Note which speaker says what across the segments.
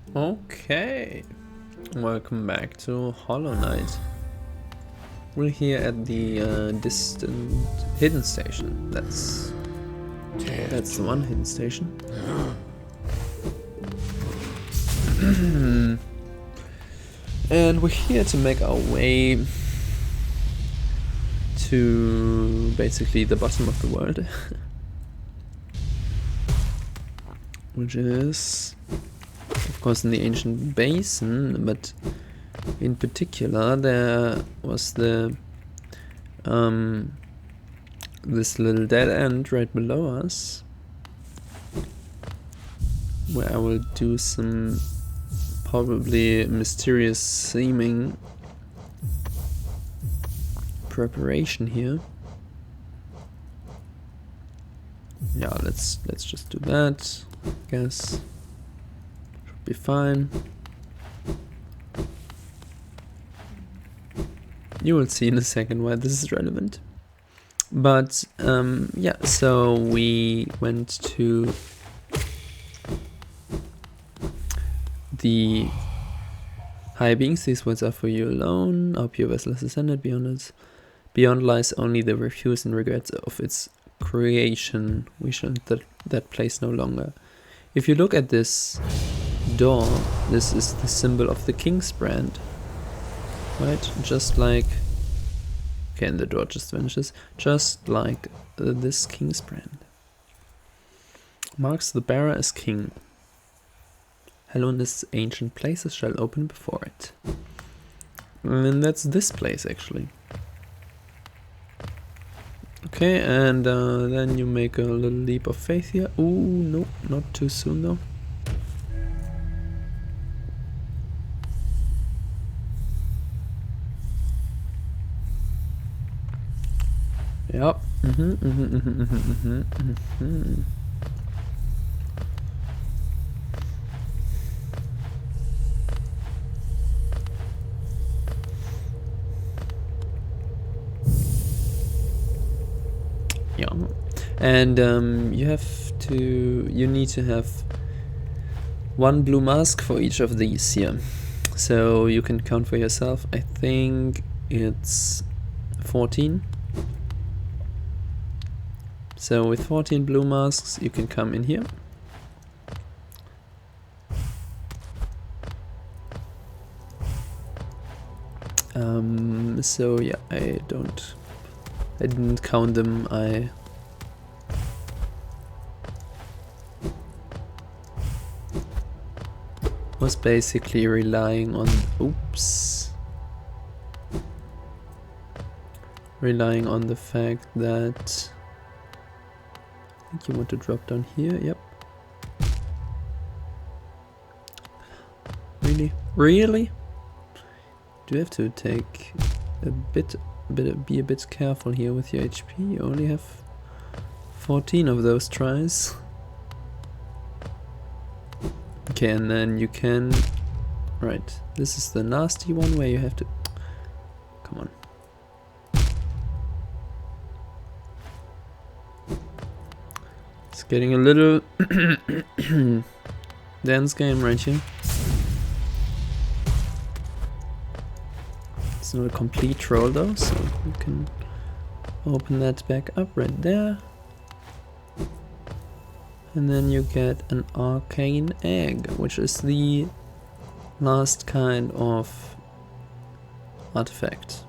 Speaker 1: Okay, welcome back to Hollow Knight. We're here at the distant hidden station. That's the one hidden station. And we're here to make our way to basically the bottom of the world. Which is, of course, in the ancient basin, but in particular there was the this little dead end right below us, where I will do some probably mysterious seeming preparation here. Yeah, let's just do that. I guess should be fine. You will see in a second why this is relevant. But yeah, so we went to the high beings. These words are for you alone. Our pure vessel has ascended beyond us. Beyond lies only the refuse and regrets of its creation. We shall enter that place no longer. If you look at this door, this is the symbol of the king's brand. Right? Just like... Okay, and the door just vanishes. Just like this king's brand. Marks the bearer as king. Hello in this ancient places shall open before it. And that's this place, actually. Okay, and then you make a little leap of faith here. Ooh, no, not too soon though. Yep. Yeah. And you need to have one blue mask for each of these here. So you can count for yourself. I think it's 14. So with 14 blue masks, you can come in here. So yeah, I didn't count them. I was basically relying on, relying on the fact that I think you want to drop down here. Yep. Really? Do you have to take be a bit careful here with your HP? You only have 14 of those tries. Okay, and then you can... Right, this is the nasty one where you have to... Come on. It's getting a little dance game right here. It's not a complete troll though, so we can open that back up right there. And then you get an arcane egg, which is the last kind of artifact.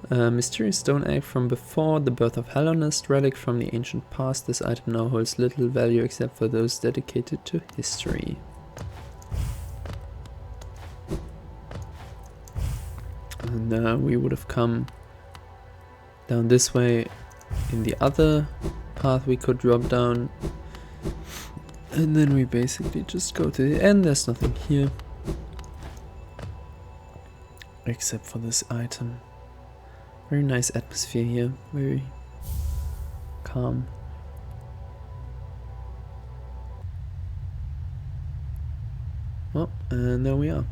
Speaker 1: Mysterious stone egg from before the birth of Hellonest, relic from the ancient past. This item now holds little value except for those dedicated to history. And we would have come down this way in the other path we could drop down. And then we basically just go to the end. There's nothing here. Except for this item. Very nice atmosphere here. Very calm. Oh, and there we are.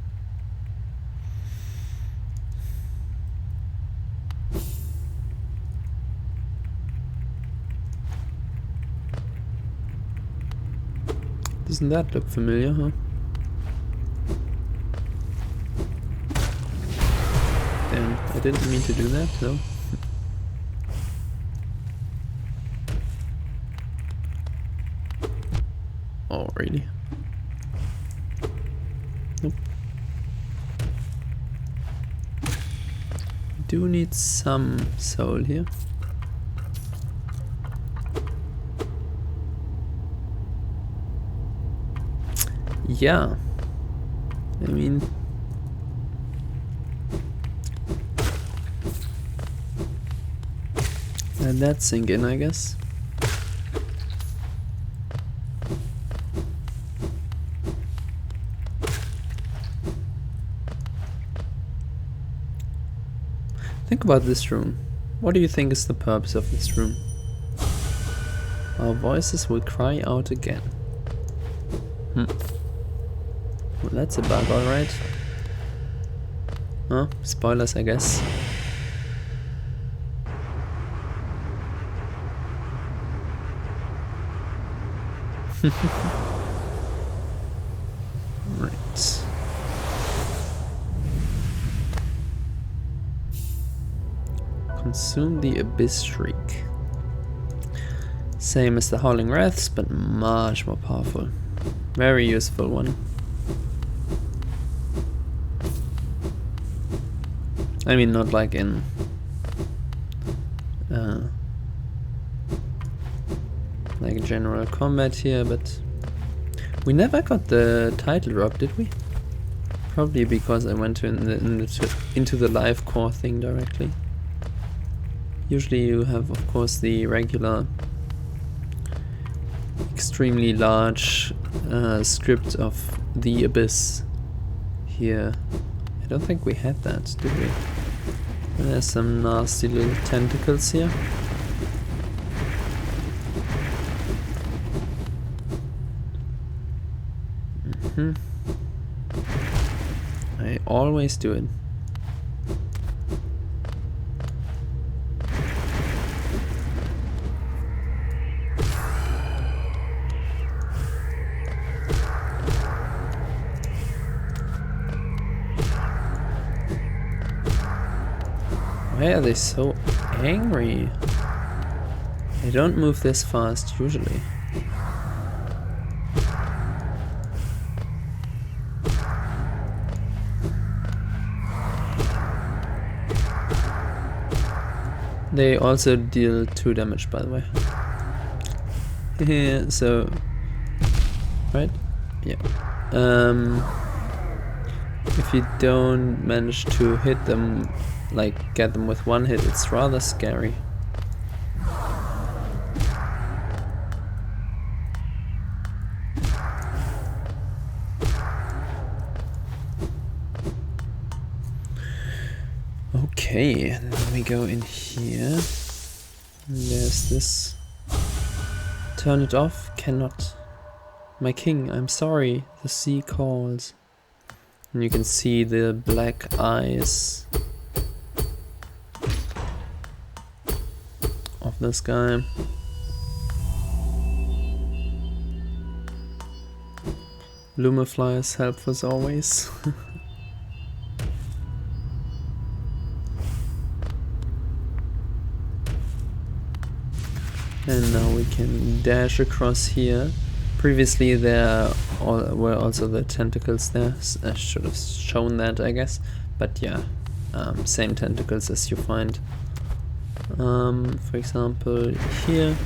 Speaker 1: Doesn't that look familiar, huh? there. I didn't mean to do that, though. Oh, really? Nope. Do need some soul here. Yeah. I mean... let that sink in, I guess. Think about this room. What do you think is the purpose of this room? Our voices will cry out again. Well, that's a bug, alright. Huh? Spoilers, I guess. Right. Consume the Abyss Shriek. Same as the Howling Wraths, but much more powerful. Very useful one. I mean, not like in like general combat here, but we never got the title drop, did we? Probably because I went into the live core thing directly. Usually you have, of course, the regular extremely large script of the Abyss here. I don't think we had that, did we? There's some nasty little tentacles here. I always do it. Why are they so angry? They don't move this fast usually. They also deal 2 damage, by the way. Yeah, so... right? Yeah. If you don't manage to hit them, like get them with 1 hit, it's rather scary. Okay, and then we go in here. There's this. Turn it off. Cannot. My king, I'm sorry. The sea calls. And you can see the black eyes of this guy. Lumafly help as always. And now we can dash across here. Previously there were also the tentacles there. I should have shown that, I guess. But yeah, same tentacles as you find. For example, here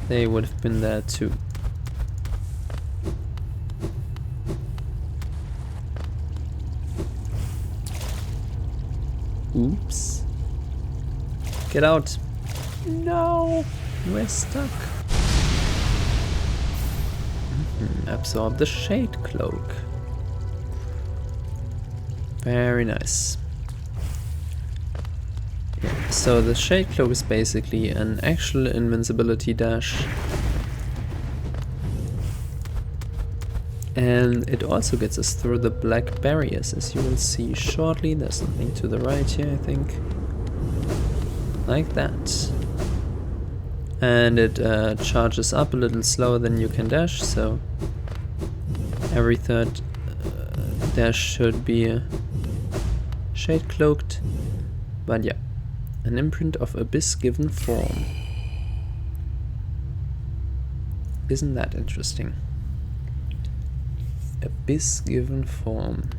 Speaker 1: they would have been there too. Oops. Get out. No. We're stuck. Absorb the shade cloak. Very nice. Yeah, so the shade cloak is basically an actual invincibility dash. And it also gets us through the black barriers, as you will see shortly. There's something to the right here, I think. Like that. And it charges up a little slower than you can dash, so every third dash should be shade cloaked. But yeah, an imprint of abyss given form. Isn't that interesting? Abyss given form.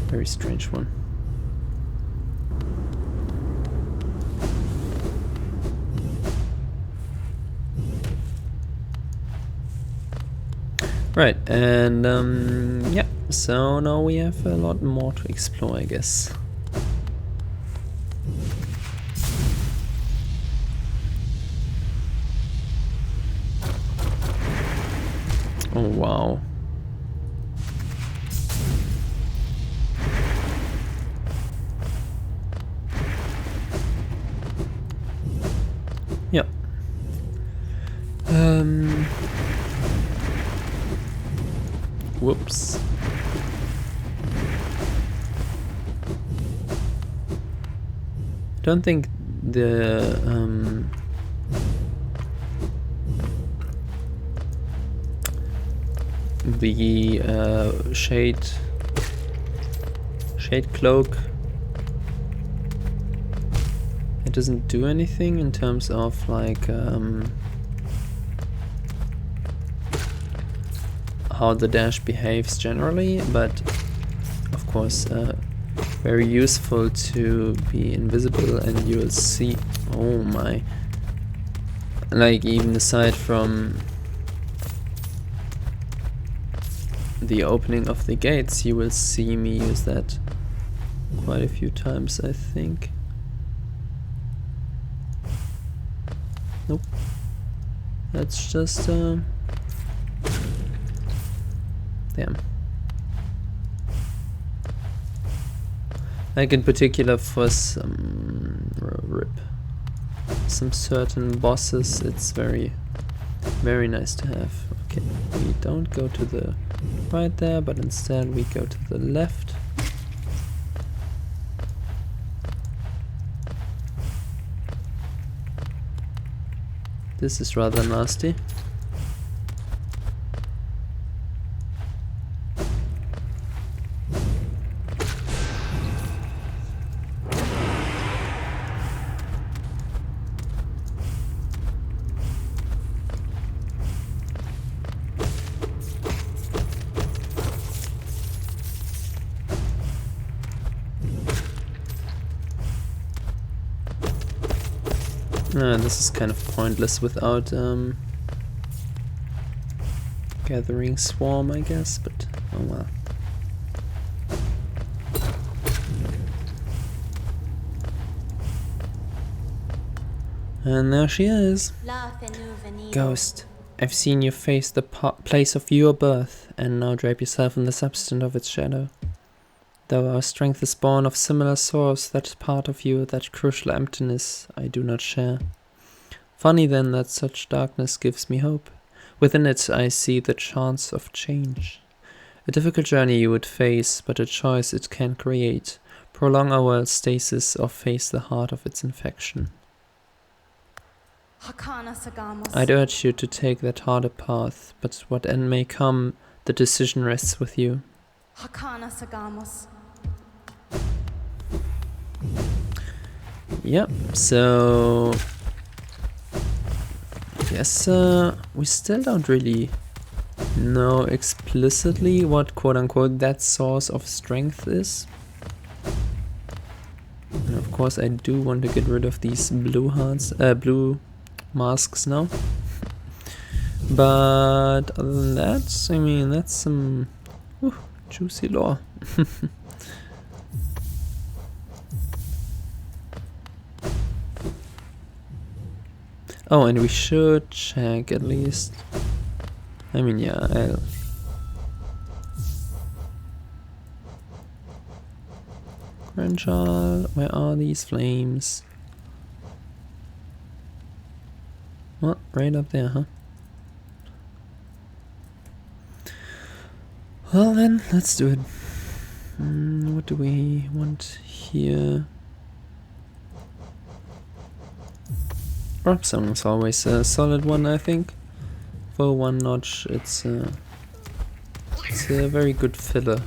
Speaker 1: Very strange one. Right, and yeah, so now we have a lot more to explore, I guess. Oh wow. Yep. Whoops. I don't think the shade cloak, it doesn't do anything in terms of like how the dash behaves generally, but of course very useful to be invisible, and you'll see, oh my, like even aside from the opening of the gates, you will see me use that quite a few times, I think. Nope. That's just damn. Like in particular for some some certain bosses, it's very nice to have. Okay, we don't go to the right there, but instead we go to the left. This is rather nasty. This is kind of pointless without gathering swarm, I guess, but oh well. And there she is. Ghost, I've seen you face the place of your birth, and now drape yourself in the substance of its shadow. Though our strength is born of similar source, that part of you, that crucial emptiness, I do not share. Funny then that such darkness gives me hope. Within it I see the chance of change. A difficult journey you would face, but a choice it can create. Prolong our world's stasis or face the heart of its infection. I'd urge you to take that harder path, but what end may come, the decision rests with you. Yep, so I guess we still don't really know explicitly what quote-unquote that source of strength is. And of course I do want to get rid of these blue hearts, blue masks now. But other than that, I mean, that's some juicy lore. Oh, and we should check at least. I mean, yeah, I'll... Grandchild, where are these flames? What? Right up there, huh? Well then, let's do it. What do we want here? Rubstone is always a solid one, I think. For one notch, it's a very good filler.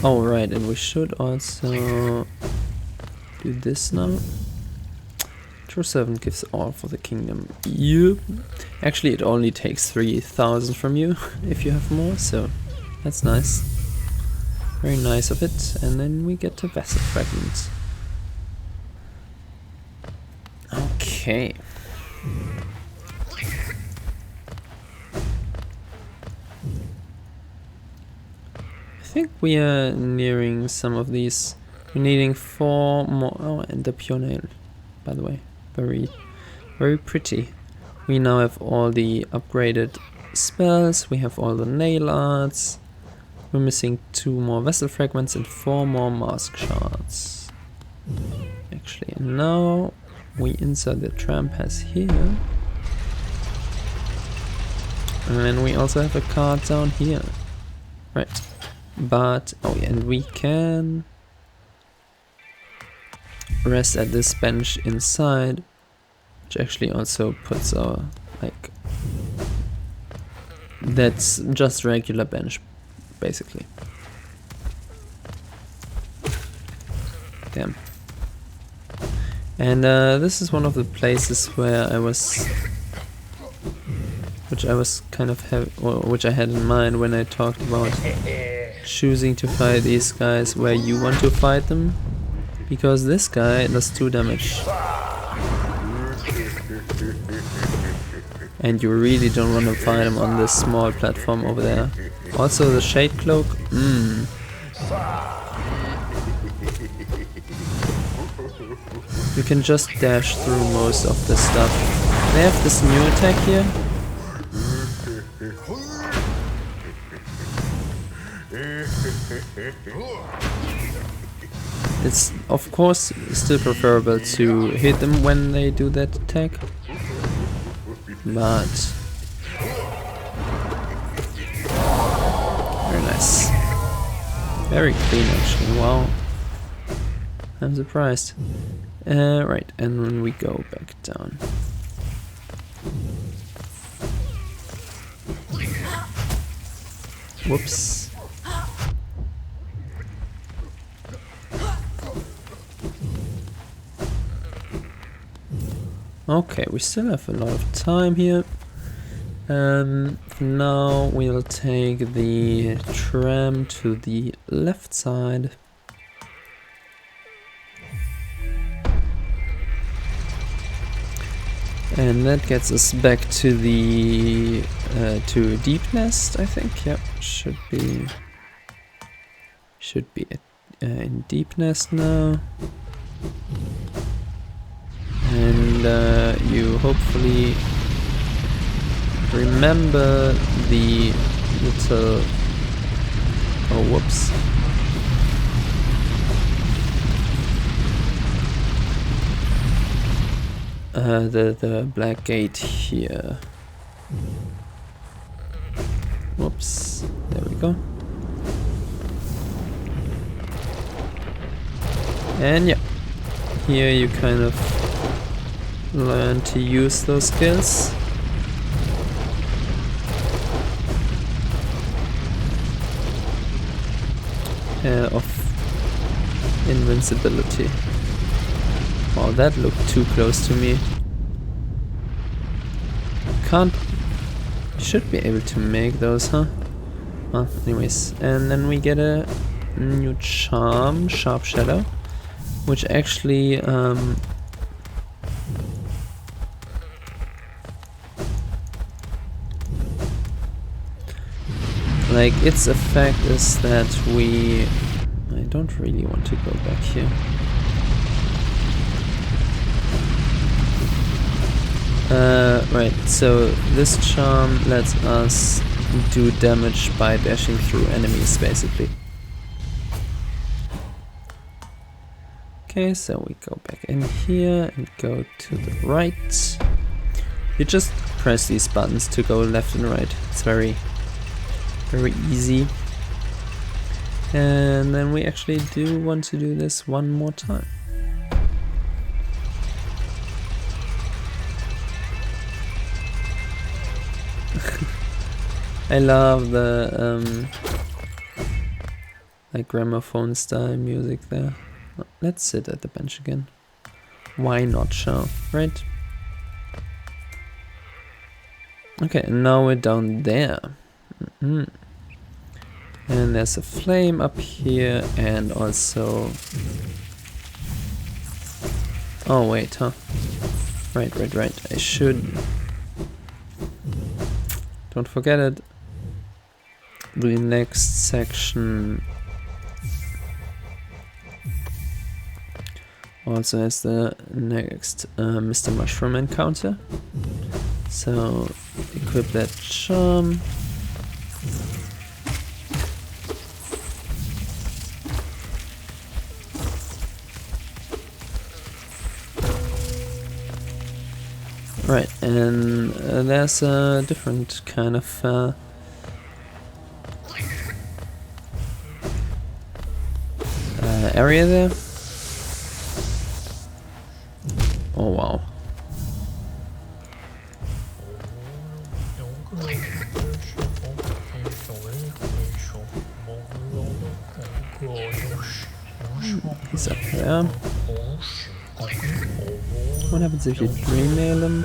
Speaker 1: Oh right, and we should also do this now. True servant gives all for the kingdom. You actually, it only takes 3,000 from you if you have more, so that's nice. Very nice of it. And then we get to vessel fragments. Okay. I think we are nearing some of these. We're needing 4 more. Oh, and the pure nail, by the way. Very, very pretty. We now have all the upgraded spells. We have all the nail arts. We're missing 2 more vessel fragments and 4 more mask shards. Actually, and now we insert the tram pass here. And we also have a card down here. Right. But, oh yeah, and we can rest at this bench inside, which actually also puts our, like, that's just regular bench, basically. Damn. And this is one of the places where I was, which I was kind of which I had in mind when I talked about choosing to fight these guys where you want to fight them, because this guy does 2 damage. And you really don't want to fight him on this small platform over there. Also the shade cloak, you can just dash through most of this stuff. They have this new attack here. It's of course still preferable to hit them when they do that attack, but very nice, very clean actually. Wow, I'm surprised. Right, and when we go back down. Whoops. Okay, we still have a lot of time here. For now we'll take the tram to the left side. And that gets us back to the to Deep Nest, I think. Yep, should be in Deep Nest now. And you hopefully remember the little, oh whoops, the black gate here. Whoops, there we go. And yeah, here you kind of learn to use those skills. Of invincibility. Wow, that looked too close to me. Should be able to make those, huh? Well, anyways, and then we get a new charm, Sharp Shadow, which actually like its effect is that I don't really want to go back here. Right, so this charm lets us do damage by dashing through enemies, basically. Okay, so we go back in here and go to the right. You just press these buttons to go left and right. It's very easy. And then we actually do want to do this one more time. I love the like gramophone style music there. Let's sit at the bench again. Why not, shall, right? Okay, and now we're down there. And there's a flame up here, and also... Oh wait, huh? Right. I should... Don't forget it. The next section also has the next Mr. Mushroom encounter. So equip that charm. Right, and there's a different kind of area there. Oh wow. He's up there. What happens if you dream nail him?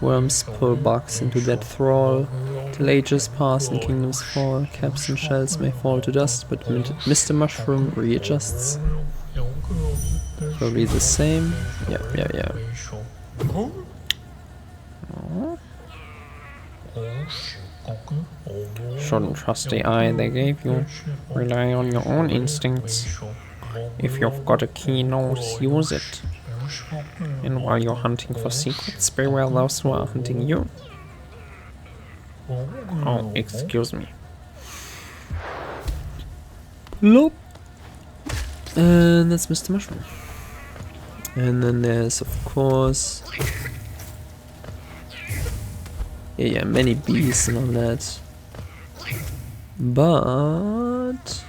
Speaker 1: Worms pull bugs into that thrall. Till ages pass and kingdoms fall. Caps and shells may fall to dust, but Mr. Mushroom readjusts. Probably the same. Yeah. Shouldn't trust the eye they gave you. Rely on your own instincts. If you've got a keen nose, use it. And while you're hunting for secrets, beware those who are hunting you. Oh, excuse me. Nope. And that's Mr. Mushroom. And then there's, of course... Yeah, many bees and all that. But...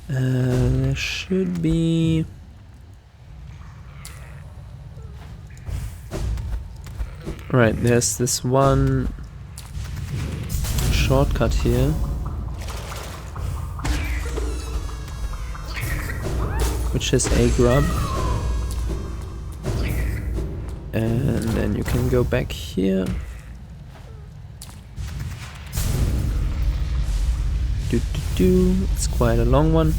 Speaker 1: there should be... Right, there's this one shortcut here. Which is a grub. And then you can go back here. It's quite a long one.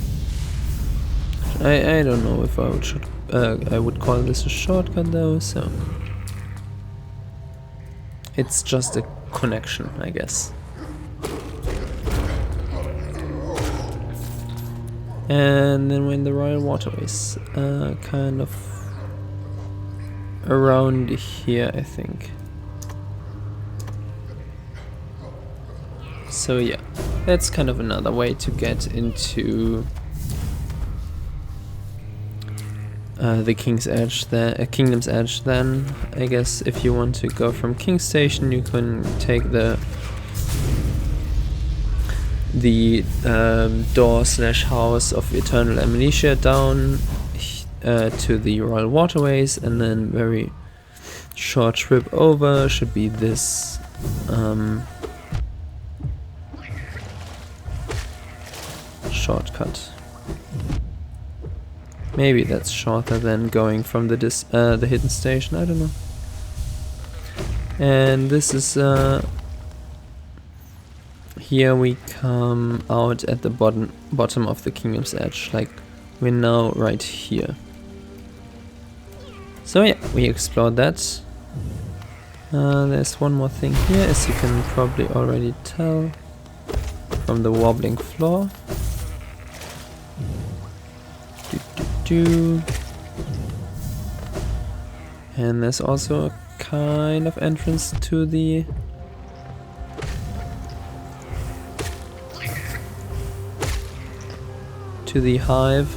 Speaker 1: I don't know if I would call this a shortcut though, so it's just a connection, I guess. And then we're in the Royal Waterways, kind of around here, I think. So yeah, that's kind of another way to get into the King's Edge, Kingdom's Edge. Then I guess if you want to go from King's Station, you can take the door/house of Eternal Amnesia down to the Royal Waterways, and then very short trip over should be this shortcut. Maybe that's shorter than going from the hidden station, I don't know. And this is here we come out at the bottom of the Kingdom's Edge, like we're now right here. So yeah, we explored that. There's one more thing here, as you can probably already tell from the wobbling floor. And there's also a kind of entrance to the Hive,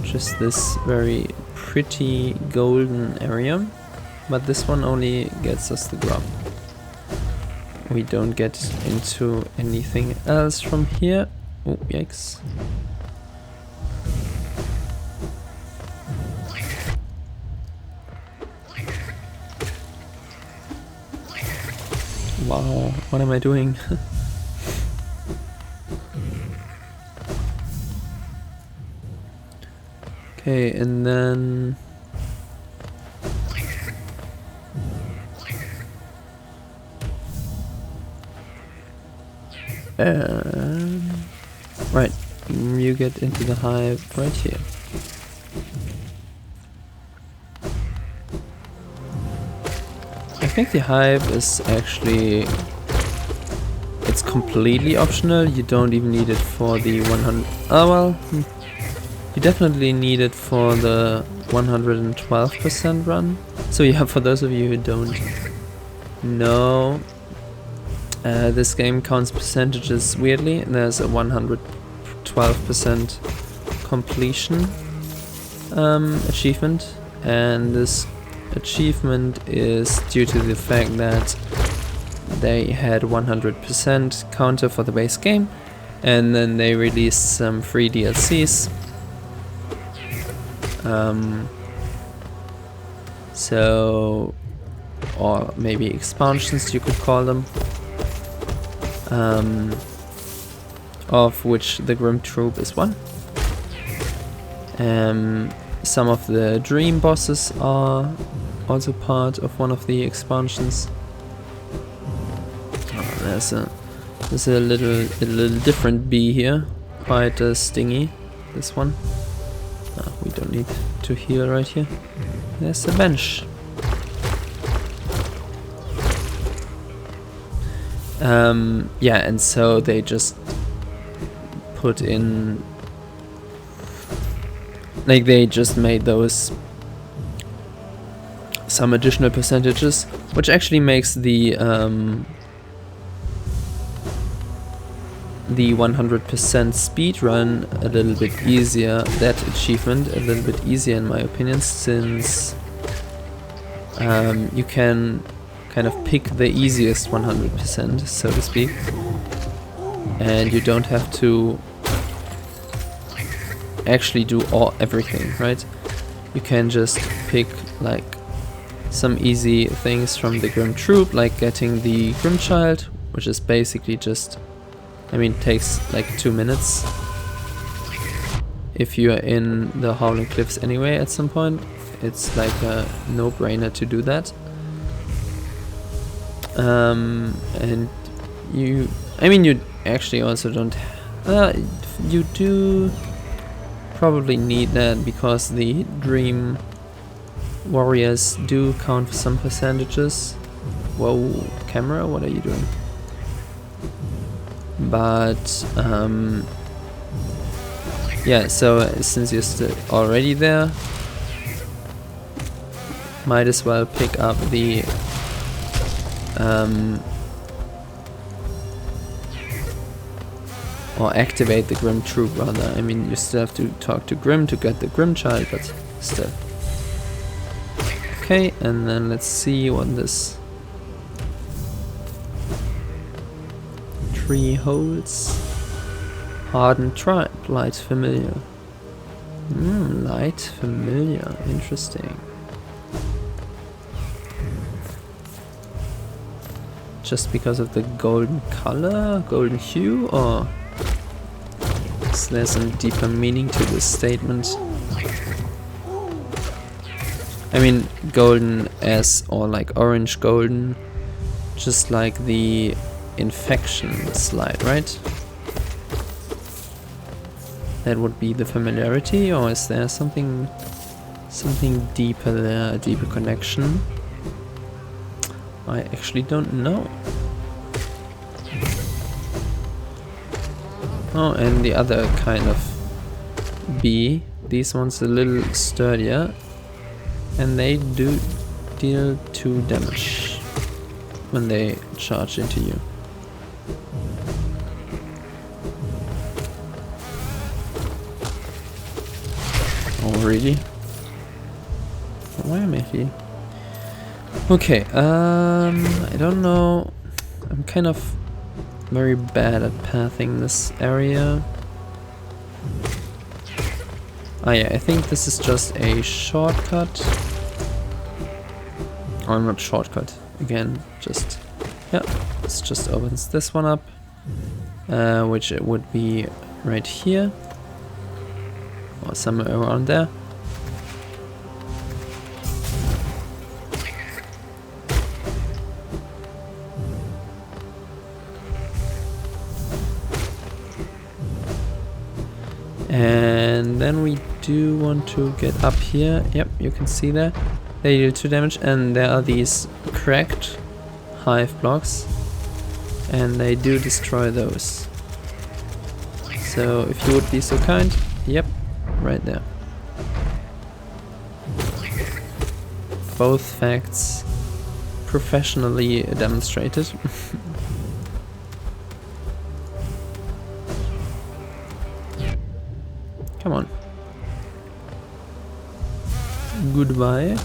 Speaker 1: which is this very pretty golden area, but this one only gets us the grub. We don't get into anything else from here. Oh, yikes. Wow, what am I doing? Okay, and then... right, you get into the hive right here. I think the hive is actually... it's completely optional, you don't even need it for the 100... oh well, you definitely need it for the 112% run. So yeah, for those of you who don't know, this game counts percentages weirdly. There's a 112% completion achievement, and this achievement is due to the fact that they had 100% counter for the base game, and then they released some free DLCs. So, or maybe expansions you could call them, of which the Grim Troop is one. Some of the dream bosses are also part of one of the expansions. Oh, there's a little different bee here, quite stingy. This one. Oh, we don't need to heal right here. There's a bench. Yeah, and so they just put in, like, they just made those some additional percentages, which actually makes the 100% speed run a little bit easier, that achievement a little bit easier in my opinion, since you can kind of pick the easiest 100%, so to speak, and you don't have to actually do everything, right? You can just pick like some easy things from the Grim Troop, like getting the Grim Child, which is basically just, I mean, it takes like 2 minutes if you are in the Howling Cliffs anyway at some point. It's like a no-brainer to do that. And you actually also don't, you do probably need that, because the Dream Warriors do count for some percentages. Whoa, camera, what are you doing? But yeah, so since you're still already there, might as well pick up the or activate the Grim Troop rather. I mean, you still have to talk to Grim to get the Grim Child, but still. Okay, and then let's see what this tree holds. Hardened tribe, light familiar. Light familiar, interesting. Just because of the golden color, golden hue, or is there some deeper meaning to this statement? I mean, golden as, or like orange golden, just like the infection slide, right? That would be the familiarity, or is there something deeper there, a deeper connection? I actually don't know. Oh, and the other kind of bee, these ones a little sturdier, and they do deal 2 damage when they charge into you. Oh really? Why am I here? Okay, I don't know. I'm kind of very bad at pathing this area. Ah yeah, I think this is just a shortcut. Or not shortcut, again, just Yeah, this just opens this one up, which it would be right here or somewhere around there. And then we do want to get up here. Yep, you can see there. They deal 2 damage, and there are these cracked hive blocks, and they do destroy those. So if you would be so kind, yep, right there. Both facts professionally demonstrated. Come on. Goodbye.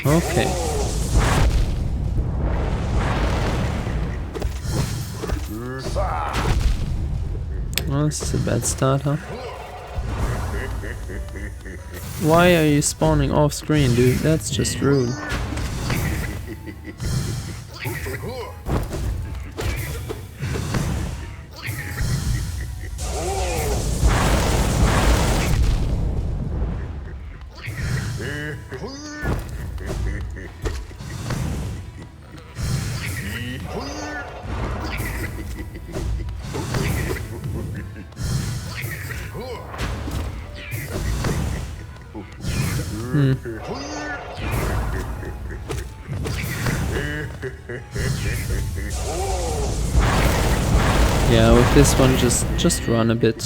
Speaker 1: Okay. Well, this is a bad start, huh? Why are you spawning off screen, dude? That's just rude. Yeah, with this one, just run a bit.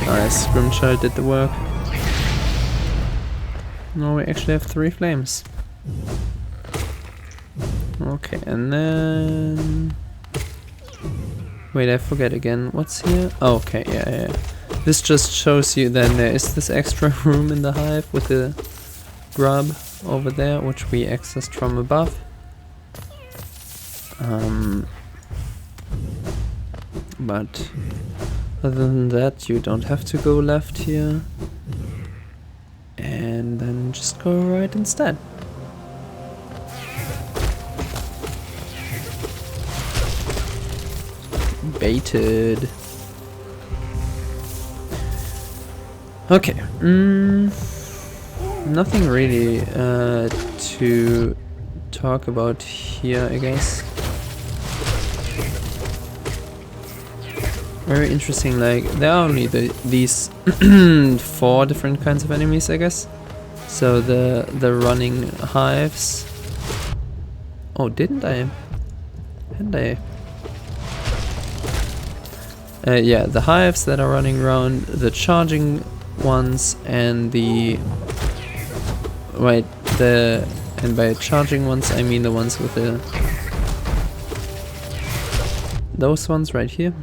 Speaker 1: Nice, Scrimchild did the work. Now we actually have 3 flames. Okay, and then... Wait, I forget again. What's here? Oh, okay, yeah. This just shows you then there is this extra room in the hive with the grub over there, which we accessed from above. But other than that, you don't have to go left here. And then just go right instead. Baited. Okay. Nothing really to talk about here, I guess. Very interesting, like, there are only these 4 different kinds of enemies, I guess. So the running hives. Oh, didn't I? Hadn't I? Yeah, the hives that are running around, the charging ones, and the... Right, and by charging ones I mean the ones with the... Those ones right here.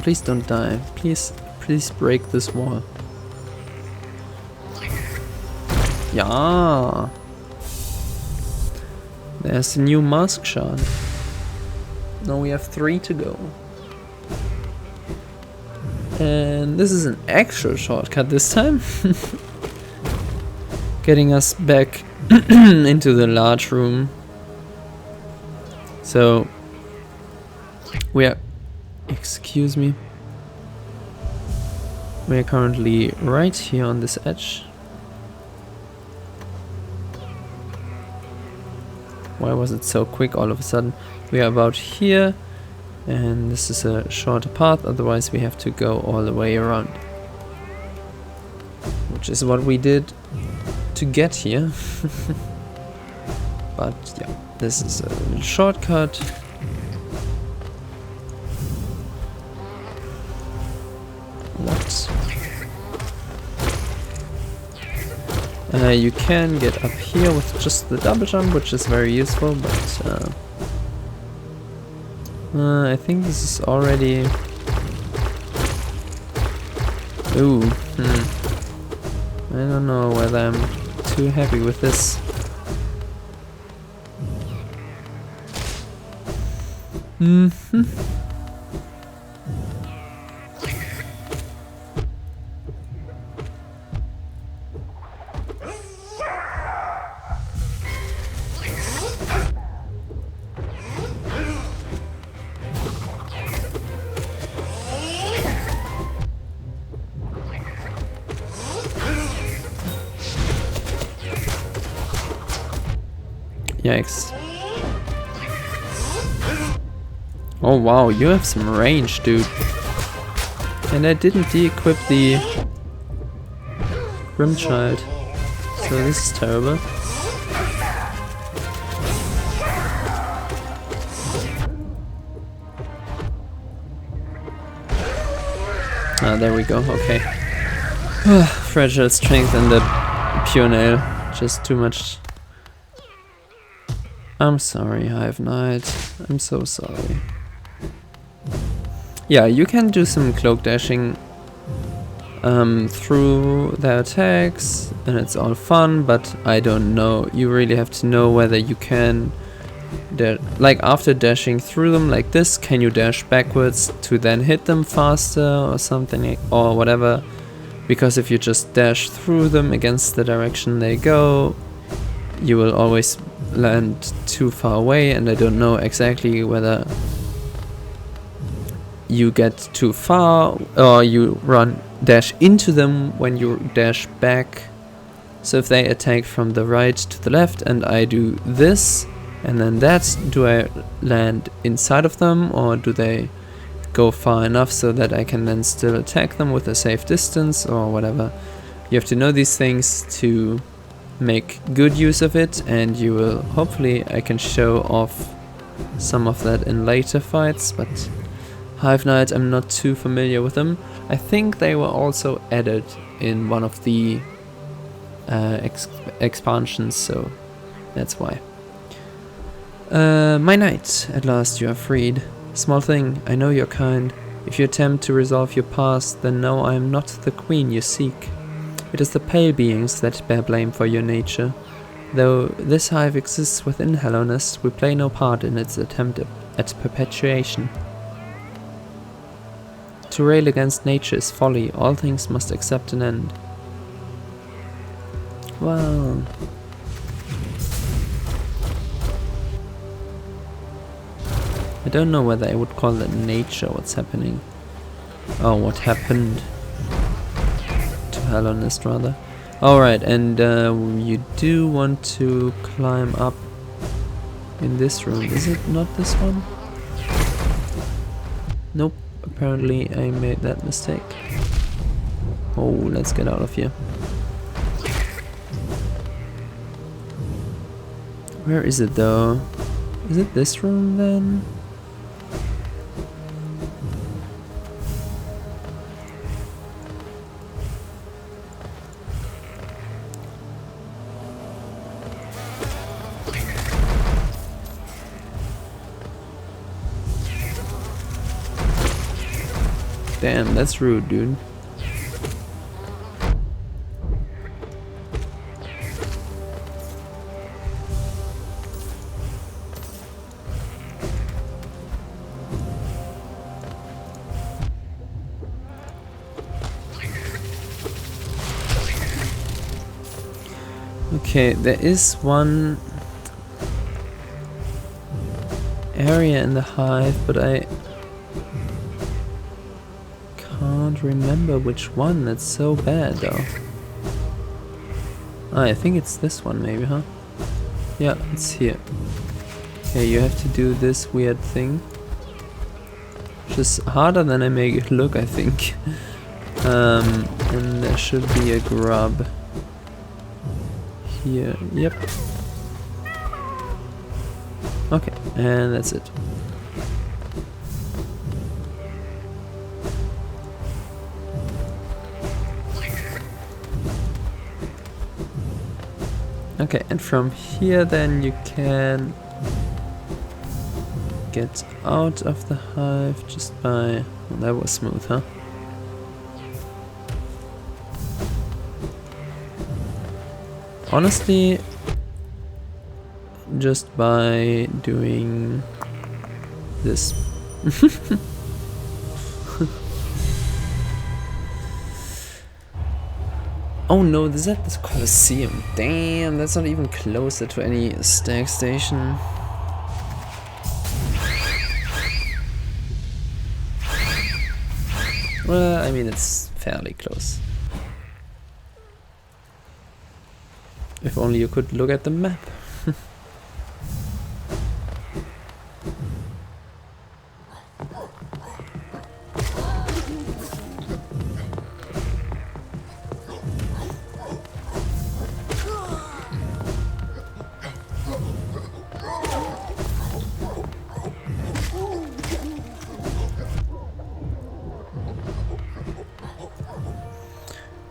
Speaker 1: Please don't die. Please break this wall. Yeah. There's a new mask shard. Now we have 3 to go. And this is an actual shortcut this time. Getting us back into the large room. So we are... Excuse me. We are currently right here on this edge. Why was it so quick all of a sudden? We are about here, and this is a shorter path, otherwise we have to go all the way around. Which is what we did to get here. But yeah, this is a little shortcut. What? You can get up here with just the double jump, which is very useful, but I think this is already... Ooh, I don't know whether I'm too happy with this. Yikes. Oh wow, you have some range, dude. And I didn't de-equip the Grimchild. So this is terrible. Ah, there we go, okay. Fragile strength and the pure nail. Just too much. I'm sorry, Hive Knight. I'm so sorry. Yeah, you can do some cloak dashing through their attacks, and it's all fun, but I don't know. You really have to know whether you can, like after dashing through them like this, can you dash backwards to then hit them faster or something, or whatever. Because if you just dash through them against the direction they go, you will always land too far away, and I don't know exactly whether you get too far or you dash into them when you dash back. So if they attack from the right to the left and I do this and then that, do I land inside of them, or do they go far enough so that I can then still attack them with a safe distance or whatever? You have to know these things to make good use of it, and you will hopefully, I can show off some of that in later fights, but Hive Knight, I'm not too familiar with them. I think they were also added in one of the expansions, so that's why. My knight, at last you are freed. Small thing, I know you're kind. If you attempt to resolve your past, then know I am not the queen you seek. It is the pale beings that bear blame for your nature. Though this hive exists within Hallownest, we play no part in its attempt at perpetuation. To rail against nature is folly, all things must accept an end. Well... I don't know whether I would call that nature, what's happening. Oh, what happened to Hallownest, rather. Alright, and you do want to climb up in this room. Is it not this one? Nope, apparently I made that mistake. Oh, let's get out of here. Where is it though? Is it this room then? Damn, that's rude, dude. Okay, there is one area in the hive, but I can't remember which one. That's so bad though. I think it's this one maybe, huh? Yeah, it's here. Okay, you have to do this weird thing. Which is harder than I make it look, I think. And there should be a grub here. Yep. Okay, and that's it. Okay, and from here then you can get out of the hive just by... Well, that was smooth, huh? Honestly, just by doing this. Oh no, is that the Colosseum? Damn, that's not even closer to any stag station. Well, I mean, it's fairly close. If only you could look at the map.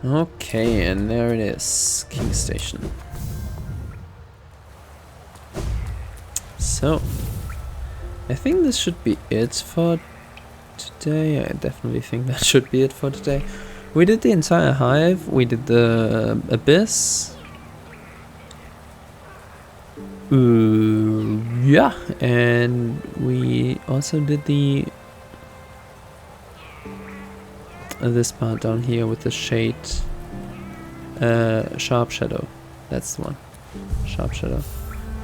Speaker 1: Okay, and there it is, King Station. So, I think this should be it for today. I definitely think that should be it for today. We did the entire Hive, we did the Abyss. Yeah, and we also did the this part down here with the shade, sharp shadow. That's the one, sharp shadow.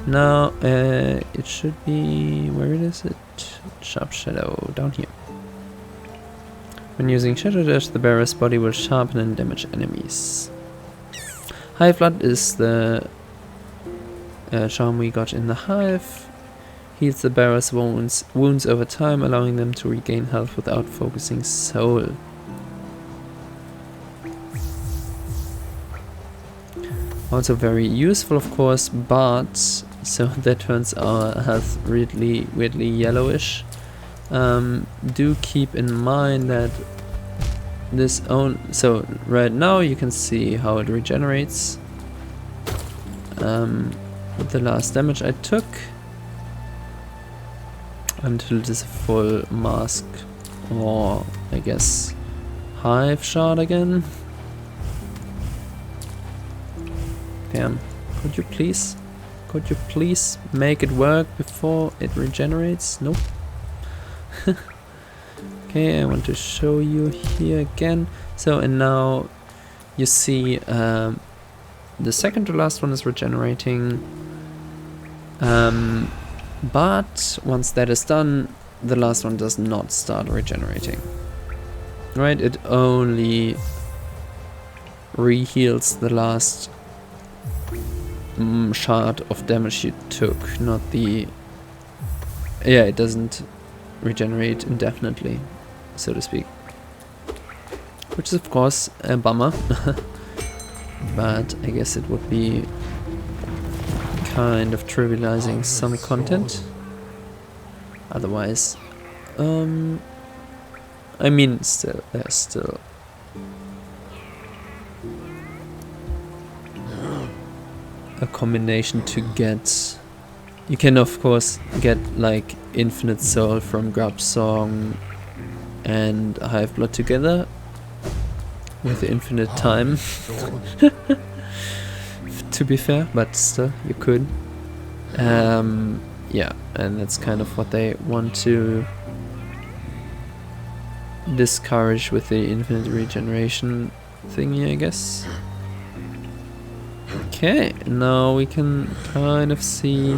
Speaker 1: Now it should be, where is it? Sharp shadow down here. When using shadow dash, the bearer's body will sharpen and damage enemies. Hive blood is the charm we got in the Hive. Heals the bearer's wounds over time, allowing them to regain health without focusing soul. Also very useful, of course, but so that turns our health weirdly yellowish. Do keep in mind that this so right now you can see how it regenerates. With the last damage I took, until it is a full mask, or I guess Hive shard again. Damn, could you please make it work before it regenerates? Nope. Okay, I want to show you here again. So, and now you see the second to last one is regenerating. But once that is done, the last one does not start regenerating. Right, it only re-heals the last shard of damage you took, not the... Yeah, it doesn't regenerate indefinitely, so to speak. Which is of course a bummer. But I guess it would be kind of trivializing some content. Otherwise, I mean, there's still a combination to get. You can of course get like infinite soul from Grub Song and Hive Blood together with infinite time. To be fair, but still you could. Yeah, and that's kind of what they want to discourage with the infinite regeneration thingy, I guess. Okay, now we can kind of see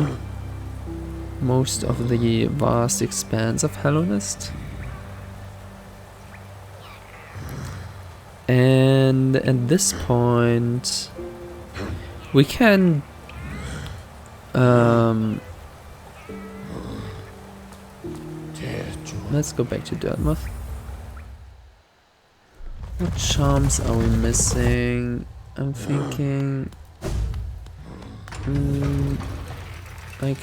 Speaker 1: most of the vast expanse of Hellonest. And at this point we can let's go back to Dartmouth. What charms are we missing? I'm thinking like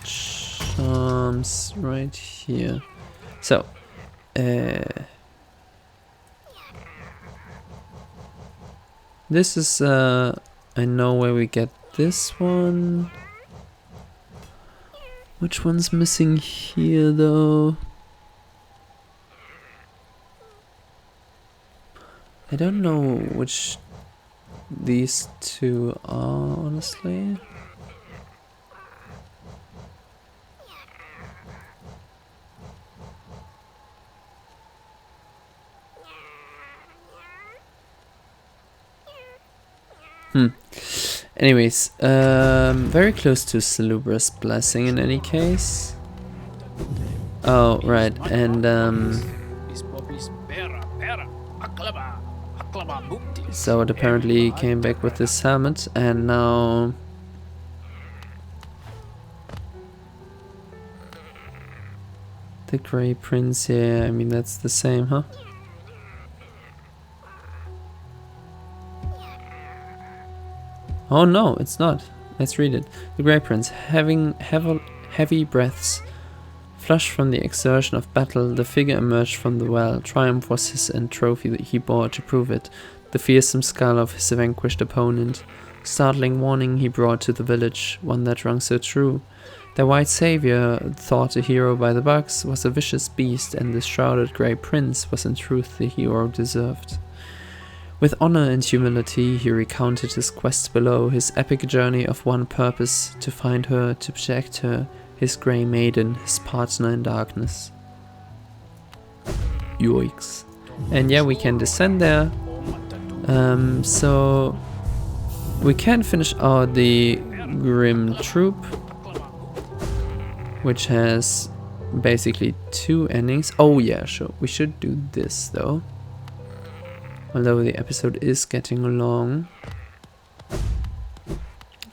Speaker 1: charms right here. So this is I know where we get this one. Which one's missing here though? I don't know which these two are, honestly. Anyways, very close to Salubra's blessing in any case. Oh, right, and so it apparently came back with this helmet, and now the Grey Prince here, I mean that's the same, huh? Oh no, it's not. Let's read it. The Grey Prince, having heavy breaths, flushed from the exertion of battle, the figure emerged from the well. Triumph was his and trophy that he bore to prove it, the fearsome skull of his vanquished opponent. Startling warning he brought to the village, one that rung so true. Their white savior, thought a hero by the bugs, was a vicious beast, and the shrouded Grey Prince was in truth the hero deserved. With honor and humility, he recounted his quest below, his epic journey of one purpose, to find her, to protect her, his grey maiden, his partner in darkness. Yoicks. And yeah, we can descend there. So we can finish out the Grim Troop, which has basically 2 endings. Oh yeah, sure. We should do this though. Although the episode is getting long.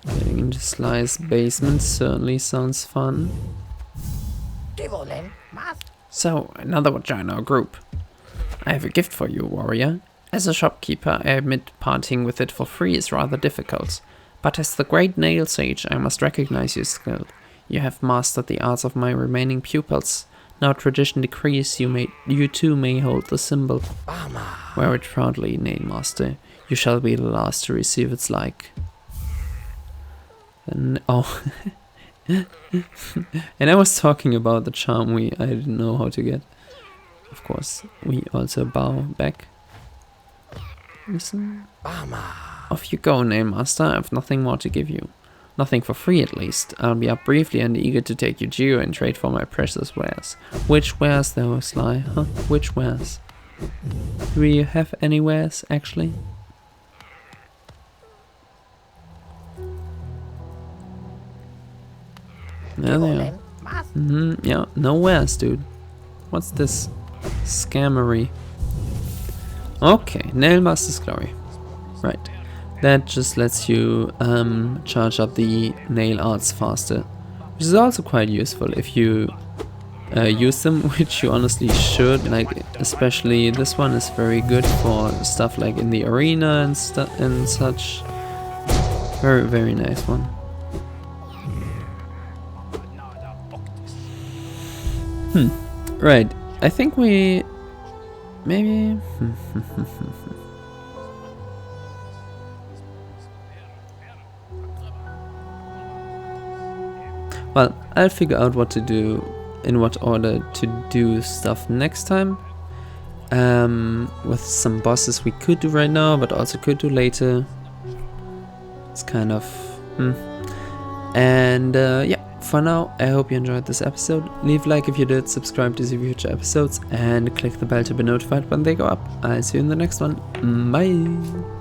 Speaker 1: Getting into Sly's basement certainly sounds fun. So, another join our group. I have a gift for you, warrior. As a shopkeeper, I admit parting with it for free is rather difficult. But as the great nail sage, I must recognize your skill. You have mastered the arts of my remaining pupils. Now tradition decrees you too may hold the symbol. Wear it proudly, Nail Master. You shall be the last to receive its like. And oh, and I was talking about the charm I didn't know how to get. Of course, we also bow back. Listen. Off you go, Nail Master. I have nothing more to give you. Nothing for free, at least. I'll be up briefly and eager to take you due and trade for my precious wares. Which wares though, Sly? Huh? Which wares? Do we have any wares, actually? There they are. Yeah, no wares, dude. What's this? Scammery. Okay, Nail Master's Glory. Right. That just lets you charge up the nail arts faster, which is also quite useful if you use them, which you honestly should. Like, especially this one is very good for stuff like in the arena and such. Very, very nice one. Right. I think we maybe. Well, I'll figure out what to do, in what order to do stuff next time. With some bosses we could do right now, but also could do later. It's kind of... And yeah, for now, I hope you enjoyed this episode. Leave a like if you did, subscribe to see future episodes, and click the bell to be notified when they go up. I'll see you in the next one. Bye!